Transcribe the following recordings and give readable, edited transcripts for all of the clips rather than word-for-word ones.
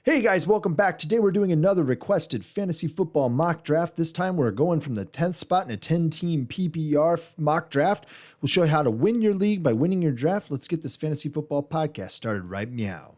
Hey guys, welcome back. Today we're doing another requested fantasy football mock draft. This time we're going from the 10th spot in a 10-team PPR mock draft. We'll show you how to win your league by winning your draft. Let's get this fantasy football podcast started right meow.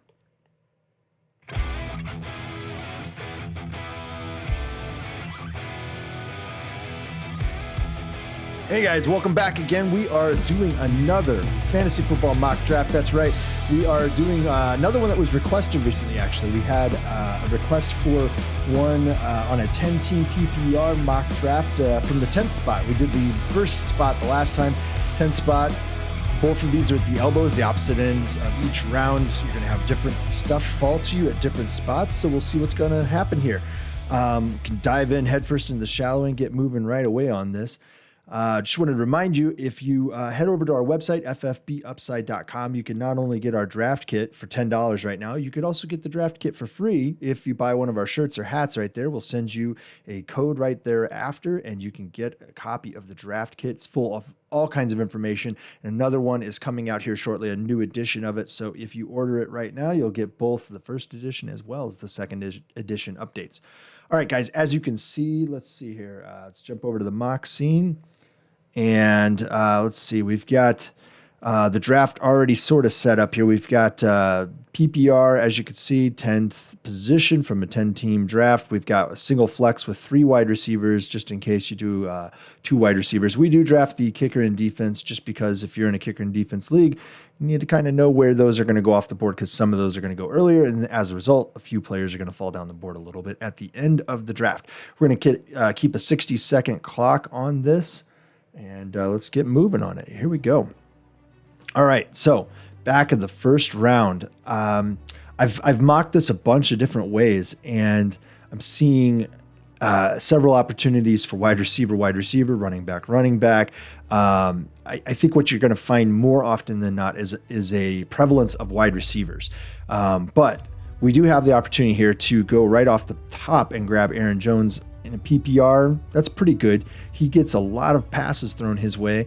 Hey guys, welcome back again. We are doing another fantasy football mock draft. That's right. We are doing another one that was requested recently, actually. We had a request for one on a 10-team PPR mock draft from the 10th spot. We did the first spot the last time, 10th spot. Both of these are at the elbows, the opposite ends of each round. You're going to have different stuff fall to you at different spots, so we'll see what's going to happen here. Can dive in headfirst into the shallow and get moving right away on this. Just wanted to remind you, if you head over to our website, ffbupside.com, you can not only get our draft kit for $10 right now, you could also get the draft kit for free if you buy one of our shirts or hats right there. We'll send you a code right there after, and you can get a copy of the draft kit. It's full of all kinds of information. And another one is coming out here shortly, a new edition of it. So if you order it right now, you'll get both the first edition as well as the second edition updates. All right, guys, as you can see, let's see here. Let's jump over to the mock scene. And let's see, we've got the draft already sort of set up here. We've got PPR, as you can see, 10th position from a 10-team draft. We've got a single flex with 3 wide receivers, just in case you do 2 wide receivers. We do draft the kicker and defense just because if you're in a kicker and defense league, you need to kind of know where those are going to go off the board because some of those are going to go earlier. And as a result, a few players are going to fall down the board a little bit at the end of the draft. We're going to keep a 60-second clock on this. And let's get moving on it. Here we go. All right, so back in the first round, I've mocked this a bunch of different ways, and I'm seeing several opportunities for wide receiver, running back. I think what you're going to find more often than not is a prevalence of wide receivers. But we do have the opportunity here to go right off the top and grab Aaron Jones in a PPR. That's pretty good. He gets a lot of passes thrown his way.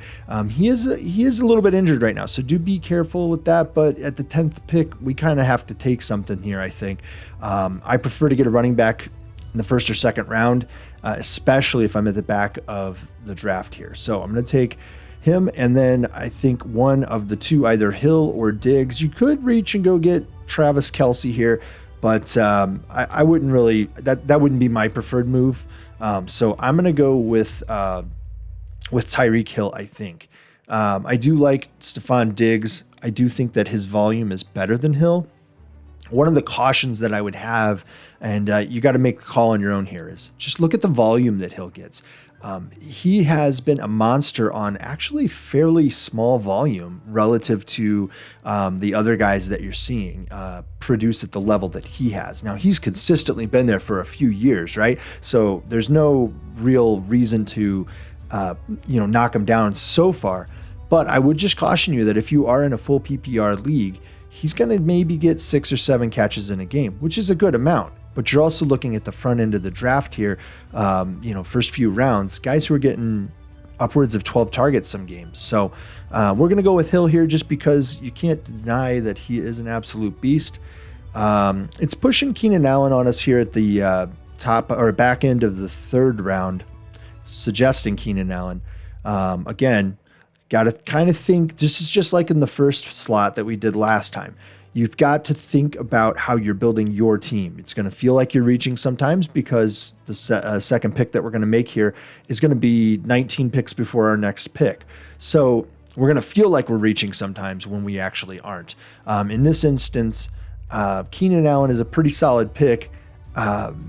He is a little bit injured right now, so do be careful with that. But at the 10th pick, we kind of have to take something here, I think. I prefer to get a running back in the first or second round, especially if I'm at the back of the draft here. So I'm going to take him, and then I think one of the two, either Hill or Diggs. You could reach and go get Travis Kelce here, but I wouldn't really, that wouldn't be my preferred move. So I'm going to go with Tyreek Hill, I think. I do like Stephon Diggs. I do think that his volume is better than Hill. One of the cautions that I would have, and you got to make the call on your own here, is just look at the volume that Hill gets. He has been a monster on actually fairly small volume relative to the other guys that you're seeing produce at the level that he has. Now, he's consistently been there for a few years, right? So there's no real reason to knock him down so far. But I would just caution you that if you are in a full PPR league, he's going to maybe get 6 or 7 catches in a game, which is a good amount. But you're also looking at the front end of the draft here, first few rounds, guys who are getting upwards of 12 targets some games. So we're going to go with Hill here just because you can't deny that he is an absolute beast. It's pushing Keenan Allen on us here at the top or back end of the third round, suggesting Keenan Allen. Again, got to kind of think, this is just like in the first slot that we did last time. You've got to think about how you're building your team. It's going to feel like you're reaching sometimes because the second pick that we're going to make here is going to be 19 picks before our next pick. So we're going to feel like we're reaching sometimes when we actually aren't. In this instance, Keenan Allen is a pretty solid pick.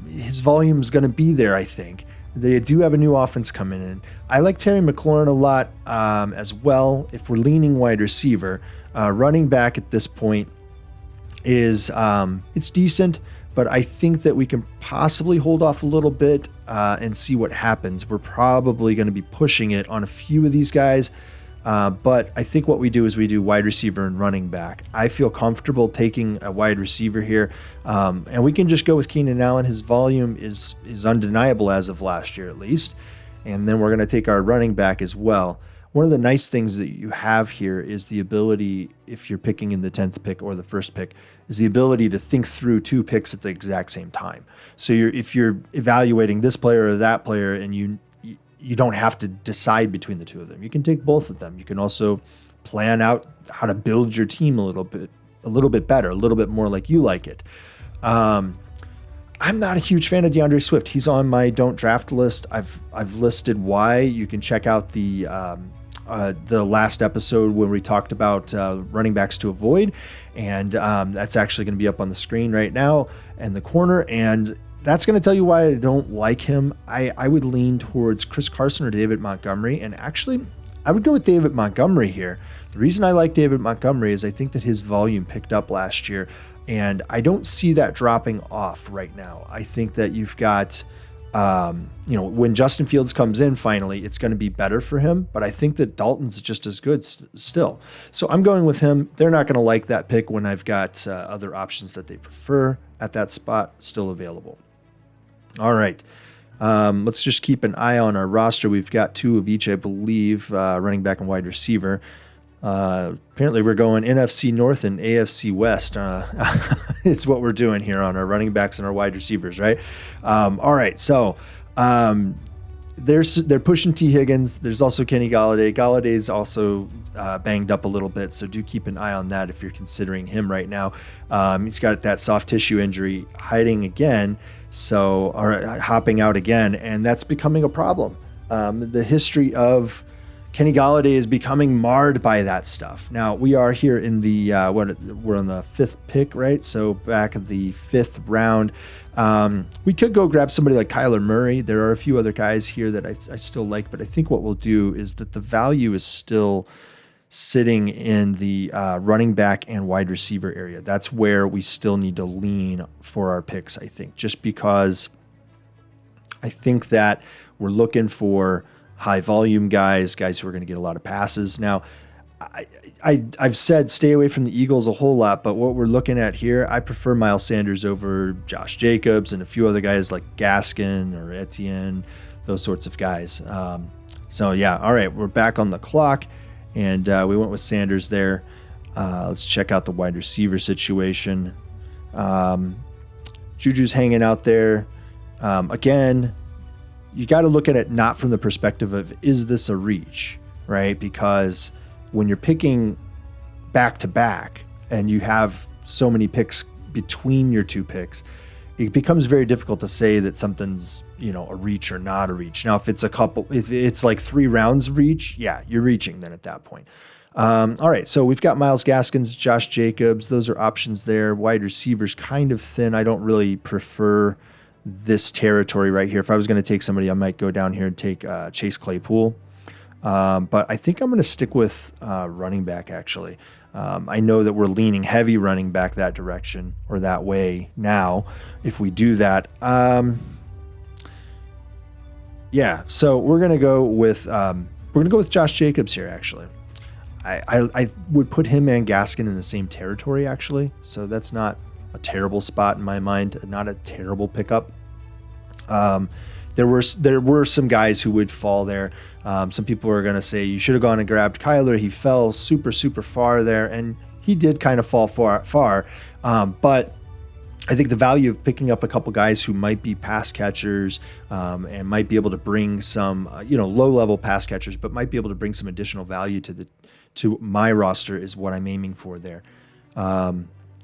His volume is going to be there, I think. They do have a new offense coming in. I like Terry McLaurin a lot as well. If we're leaning wide receiver, running back at this point is it's decent, but I think that we can possibly hold off a little bit and see what happens. We're probably going to be pushing it on a few of these guys, but I think what we do is we do wide receiver and running back. I feel comfortable taking a wide receiver here, and we can just go with Keenan Allen. His volume is undeniable as of last year at least, and then we're going to take our running back as well. one of the nice things that you have here is the ability, if you're picking in the 10th pick or the first pick, is the ability to think through 2 picks at the exact same time. So if you're evaluating this player or that player, and you don't have to decide between the 2 of them, you can take both of them. You can also plan out how to build your team a little bit better, a little bit more like you like it. I'm not a huge fan of DeAndre Swift. He's on my don't draft list. I've listed why. You can check out the last episode when we talked about running backs to avoid, and that's actually going to be up on the screen right now in the corner, and that's going to tell you why I don't like him. I would lean towards Chris Carson or David Montgomery, and actually I would go with David Montgomery here. The reason I like David Montgomery is I think that his volume picked up last year, and I don't see that dropping off right now. I think that you've got, when Justin Fields comes in finally, it's going to be better for him. But I think that Dalton's just as good still. So I'm going with him. They're not going to like that pick when I've got other options that they prefer at that spot still available. All right. Let's just keep an eye on our roster. We've got 2 of each, I believe, running back and wide receiver. Apparently we're going NFC North and AFC West. It's what we're doing here on our running backs and our wide receivers, right? All right. So, they're pushing T. Higgins. There's also Kenny Golladay. Galladay's also banged up a little bit, so do keep an eye on that if you're considering him right now. He's got that soft tissue injury hiding again, or hopping out again, and that's becoming a problem. The history of Kenny Golladay is becoming marred by that stuff. Now, we are here in the, we're on the 5th pick, right? So back at the 5th round, we could go grab somebody like Kyler Murray. There are a few other guys here that I still like, but I think what we'll do is that the value is still sitting in the running back and wide receiver area. That's where we still need to lean for our picks, I think, just because I think that we're looking for high volume guys who are going to get a lot of passes. Now, I've said stay away from the Eagles a whole lot, but what we're looking at here, I prefer Miles Sanders over Josh Jacobs and a few other guys like Gaskin or Etienne, those sorts of guys. So yeah, all right, we're back on the clock, and we went with Sanders there. Let's check out the wide receiver situation. Juju's hanging out there. Again, you got to look at it not from the perspective of, is this a reach, right? Because when you're picking back to back and you have so many picks between your 2 picks, it becomes very difficult to say that something's, a reach or not a reach. Now, if it's like 3 rounds of reach, yeah, you're reaching then at that point. All right, so we've got Myles Gaskins, Josh Jacobs. Those are options there. Wide receivers kind of thin. I don't really prefer this territory right here. If I was going to take somebody, I might go down here and take Chase Claypool. But I think I'm going to stick with running back, actually. I know that we're leaning heavy running back that direction or that way now. If we do that, yeah. So we're going to go with Josh Jacobs here, actually. I would put him and Gaskin in the same territory, actually. So that's not a terrible spot in my mind, not a terrible pickup. There were some guys who would fall there. Some people are going to say you should have gone and grabbed Kyler. He fell super, super far there, and he did kind of fall far. But I think the value of picking up a couple guys who might be pass catchers and might be able to bring some, low-level pass catchers, but might be able to bring some additional value to my roster is what I'm aiming for there.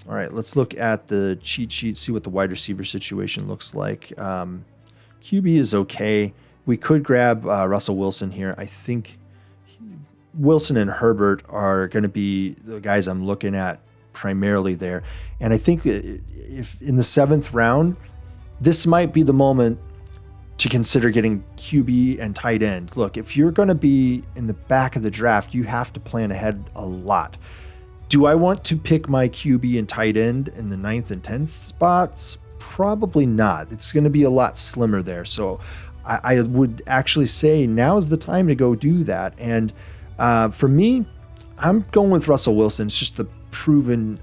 All right, let's look at the cheat sheet, see what the wide receiver situation looks like. QB is okay. We could grab Russell Wilson here. I think Wilson and Herbert are going to be the guys I'm looking at primarily there. And I think if in the 7th round, this might be the moment to consider getting QB and tight end. Look, if you're going to be in the back of the draft, you have to plan ahead a lot. Do I want to pick my QB and tight end in the 9th and 10th spots? Probably not. It's going to be a lot slimmer there. So I would actually say now is the time to go do that. And for me, I'm going with Russell Wilson. It's just the proven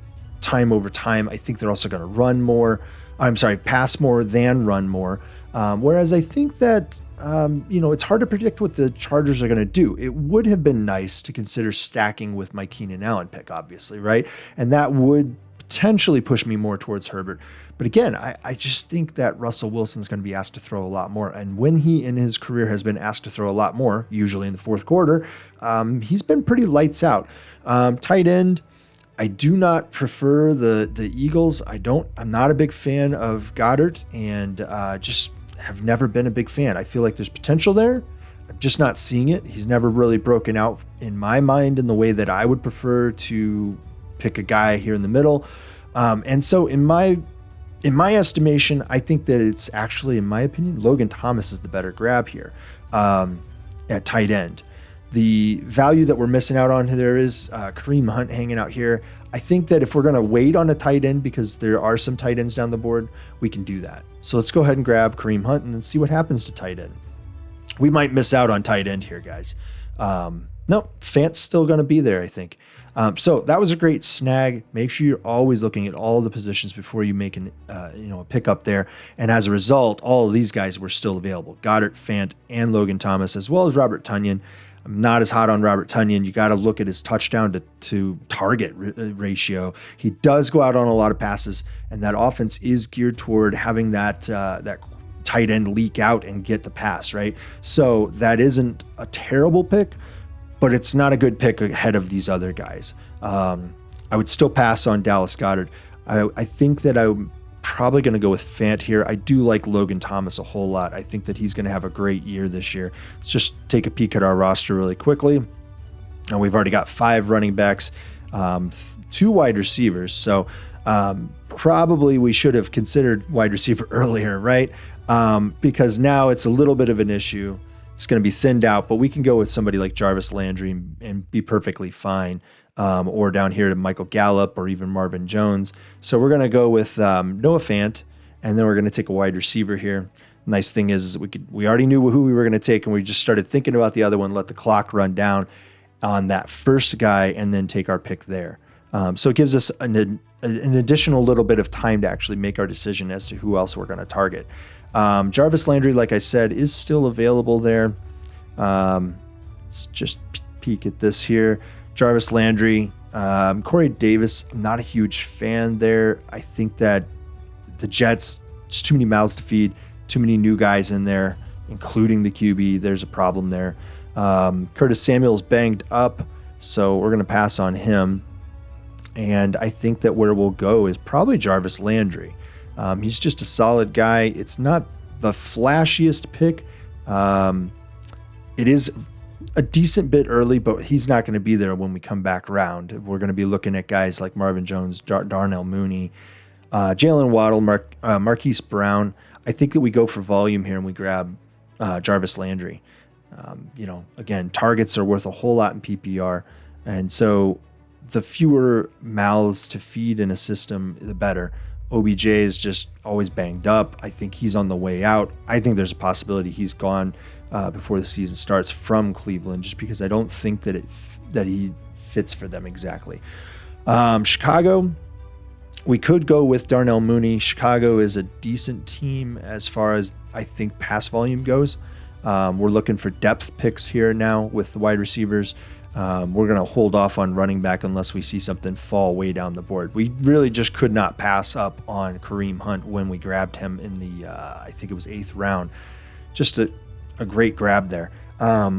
time over time. I think they're also going to run more. I'm sorry, pass more than run more. Whereas I think that, it's hard to predict what the Chargers are going to do. It would have been nice to consider stacking with my Keenan Allen pick, obviously, right? And that would potentially push me more towards Herbert. But again, I just think that Russell Wilson's going to be asked to throw a lot more. And when he in his career has been asked to throw a lot more, usually in the fourth quarter, he's been pretty lights out. Tight end, I do not prefer the Eagles. I'm not a big fan of Goddard, and just have never been a big fan. I feel like there's potential there. I'm just not seeing it. He's never really broken out in my mind in the way that I would prefer to pick a guy here in the middle. And so in my estimation, I think that it's actually, in my opinion, Logan Thomas is the better grab here at tight end. The value that we're missing out on there is Kareem Hunt hanging out here. I think that if we're going to wait on a tight end, because there are some tight ends down the board, we can do that. So let's go ahead and grab Kareem Hunt and then see what happens to tight end. We might miss out on tight end here, guys. No, Fant's still going to be there, I think. So that was a great snag. Make sure you're always looking at all the positions before you make a pickup there. And as a result, all of these guys were still available: Goddard, Fant, and Logan Thomas, as well as Robert Tonyan. I'm not as hot on Robert Tonyan. You got to look at his touchdown to target ratio. He does go out on a lot of passes, and that offense is geared toward having that tight end leak out and get the pass, right? So that isn't a terrible pick, but it's not a good pick ahead of these other guys. I would still pass on Dallas Goedert. I think that I'm probably going to go with Fant here. I do like Logan Thomas a whole lot. I think that he's going to have a great year this year. Let's just take a peek at our roster really quickly. And we've already got 5 running backs, 2 wide receivers. So probably we should have considered wide receiver earlier, right? Because now it's a little bit of an issue. It's going to be thinned out, but we can go with somebody like Jarvis Landry and be perfectly fine. Or down here to Michael Gallup or even Marvin Jones. So we're going to go with Noah Fant, and then we're going to take a wide receiver here. Nice thing is we already knew who we were going to take, and we just started thinking about the other one, let the clock run down on that first guy, and then take our pick there. So it gives us an additional little bit of time to actually make our decision as to who else we're going to target. Jarvis Landry, like I said, is still available there. Let's just peek at this here. Jarvis Landry, Corey Davis, I'm not a huge fan there. I think that the Jets, just too many mouths to feed, too many new guys in there, including the QB. There's a problem there. Curtis Samuel's banged up, so we're going to pass on him. And I think that where we'll go is probably Jarvis Landry. He's just a solid guy. It's not the flashiest pick. It is a decent bit early, but he's not going to be there when we come back around. We're going to be looking at guys like Marvin Jones, Darnell Mooney, Jalen Waddle, Marquise Brown. I think that we go for volume here and we grab Jarvis Landry. Again, targets are worth a whole lot in PPR. And so the fewer mouths to feed in a system, the better. OBJ is just always banged up. I think he's on the way out. I think there's a possibility he's gone before the season starts from Cleveland, just because I don't think that he fits for them exactly. Chicago, we could go with Darnell Mooney. Chicago is a decent team as far as I think pass volume goes. We're looking for depth picks here now with the wide receivers. We're going to hold off on running back unless we see something fall way down the board. We really just could not pass up on Kareem Hunt when we grabbed him in the, I think it was 8th round. Just a great grab there.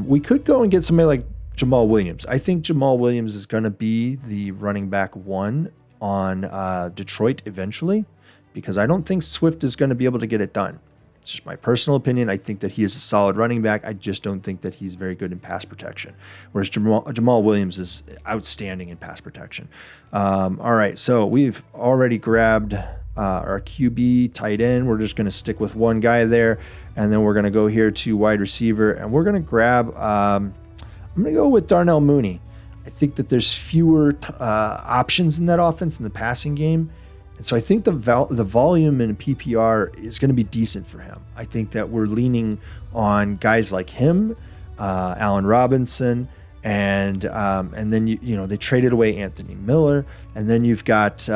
We could go and get somebody like Jamal Williams. I think Jamal Williams is going to be the running back 1 on Detroit eventually, because I don't think Swift is going to be able to get it done. It's just my personal opinion. I think that he is a solid running back. I just don't think that he's very good in pass protection, whereas Jamal Williams is outstanding in pass protection. All right, so we've already grabbed our QB, tight end. We're just going to stick with one guy there, and then we're going to go here to wide receiver, and we're going to grab I'm going to go with Darnell Mooney. I think that there's fewer options in that offense in the passing game. And so I think the volume in PPR is going to be decent for him. I think that we're leaning on guys like him, Allen Robinson, and then they traded away Anthony Miller, and then you've got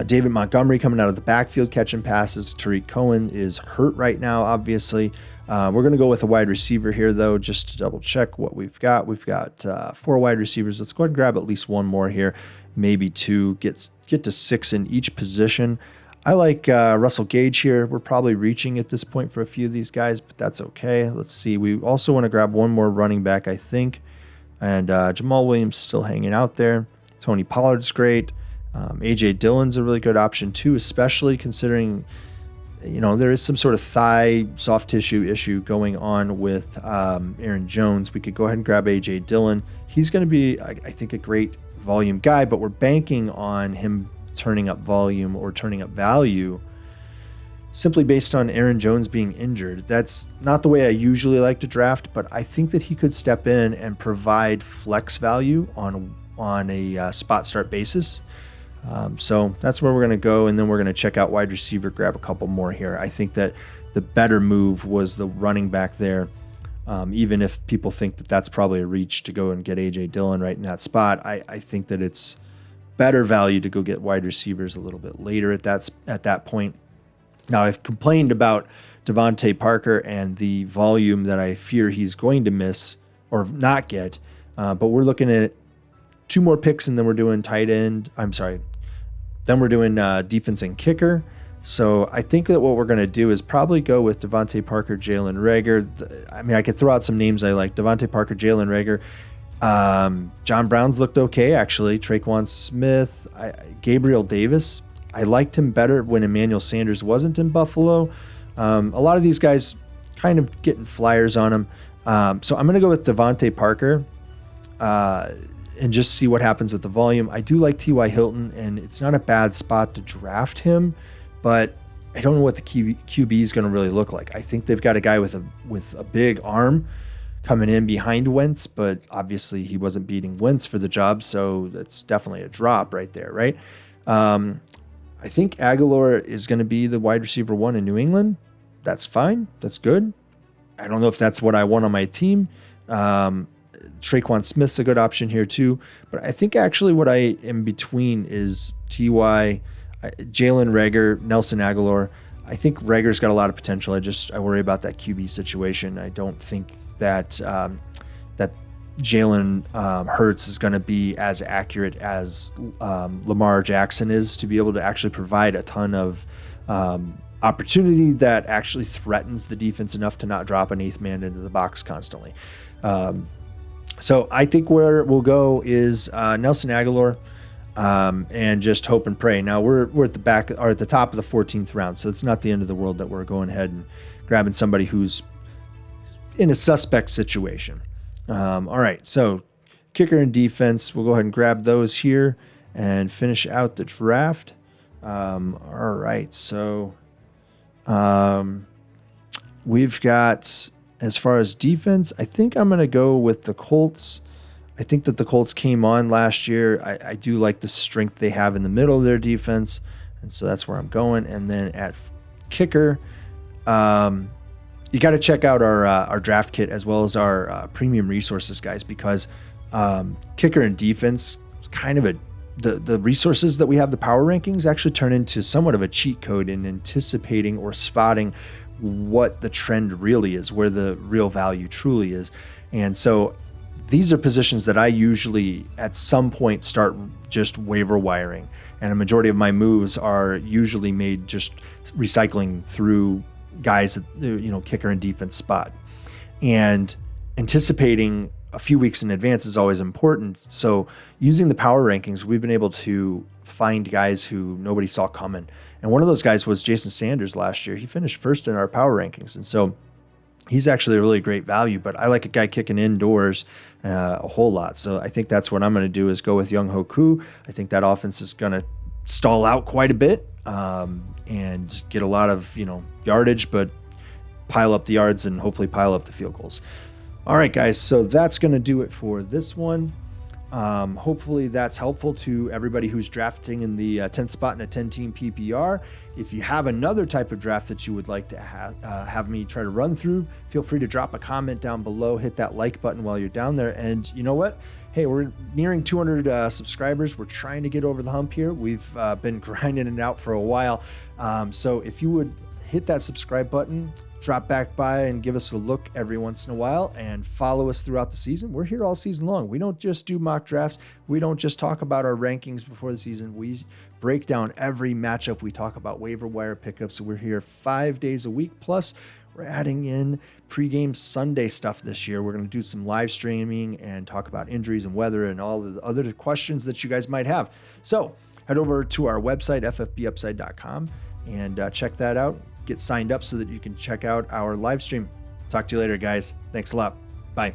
David Montgomery coming out of the backfield catching passes. Tariq Cohen is hurt right now, obviously. We're going to go with a wide receiver here, though, just to double check what we've got. We've got 4 wide receivers. Let's go ahead and grab at least one more here, maybe 2. Get to 6 in each position. I like Russell Gage here. We're probably reaching at this point for a few of these guys, but that's okay. Let's see. We also want to grab one more running back, I think. And Jamal Williams still hanging out there. Tony Pollard's great. A.J. Dillon's a really good option too, especially considering, there is some sort of thigh soft tissue issue going on with Aaron Jones. We could go ahead and grab A.J. Dillon. He's going to be, I think, a great volume guy, but we're banking on him turning up volume or turning up value simply based on Aaron Jones being injured. That's not the way I usually like to draft, but I think that he could step in and provide flex value on a spot start basis. So that's where we're going to go, and then we're going to check out wide receiver, grab a couple more here. I think that the better move was the running back there. Even if people think that that's probably a reach to go and get A.J. Dillon right in that spot, I think that it's better value to go get wide receivers a little bit later at that point. Now, I've complained about Devontae Parker and the volume that I fear he's going to miss or not get, but we're looking at 2 more picks, and then we're doing tight end. Then we're doing defense and kicker. So I think that what we're going to do is probably go with Devontae Parker, Jalen Reagor. I could throw out some names I like. Devontae Parker, Jalen Reagor. John Brown's looked okay, actually. Traquan Smith, Gabriel Davis. I liked him better when Emmanuel Sanders wasn't in Buffalo. A lot of these guys kind of getting flyers on him. So I'm going to go with Devontae Parker and just see what happens with the volume. I do like T.Y. Hilton, and it's not a bad spot to draft him, but I don't know what the QB is going to really look like. I think they've got a guy with a big arm coming in behind Wentz, but obviously he wasn't beating Wentz for the job, so that's definitely a drop right there, right? I think Aguilar is going to be the wide receiver 1 in New England. That's fine. That's good. I don't know if that's what I want on my team. Traquan Smith's a good option here too, but I think actually what I am between is T.Y., Jalen Reagor, Nelson Aguilar. I think Reagor's got a lot of potential. I worry about that QB situation. I don't think that that Jalen Hurts is going to be as accurate as Lamar Jackson is to be able to actually provide a ton of opportunity that actually threatens the defense enough to not drop an 8th man into the box constantly. So I think where we'll go is Nelson Aguilar and just hope and pray. Now we're at the back or at the top of the 14th round, so it's not the end of the world that we're going ahead and grabbing somebody who's in a suspect situation. All right, so kicker and defense, we'll go ahead and grab those here and finish out the draft. All right, so we've got, as far as defense, I think I'm going to go with the Colts. I think that the Colts came on last year. I do like the strength they have in the middle of their defense, and so that's where I'm going. And then at kicker, you got to check out our draft kit as well as our premium resources, guys, because kicker and defense is kind of the resources that we have, the power rankings, actually turn into somewhat of a cheat code in anticipating or spotting what the trend really is, where the real value truly is. And so these are positions that I usually at some point start just waiver wiring, and a majority of my moves are usually made just recycling through guys that, kicker and defense spot. And anticipating a few weeks in advance is always important. So using the power rankings, we've been able to find guys who nobody saw coming. And one of those guys was Jason Sanders last year. He finished first in our power rankings. And so he's actually a really great value, but I like a guy kicking indoors a whole lot. So I think that's what I'm going to do is go with Young Hoku. I think that offense is going to stall out quite a bit and get a lot of, yardage, but pile up the yards and hopefully pile up the field goals. All right, guys. So that's going to do it for this one. Hopefully that's helpful to everybody who's drafting in the 10th spot in a 10-team PPR. If you have another type of draft that you would like to have me try to run through, feel free to drop a comment down below, hit that like button while you're down there. And you know what? Hey, we're nearing 200 subscribers. We're trying to get over the hump here. We've been grinding it out for a while. So if you would hit that subscribe button, drop back by and give us a look every once in a while and follow us throughout the season. We're here all season long. We don't just do mock drafts. We don't just talk about our rankings before the season. We break down every matchup. We talk about waiver wire pickups. So we're here 5 days a week. Plus, we're adding in pregame Sunday stuff this year. We're going to do some live streaming and talk about injuries and weather and all the other questions that you guys might have. So head over to our website, ffbupside.com, and check that out. Get signed up so that you can check out our live stream. Talk to you later, guys. Thanks a lot. Bye.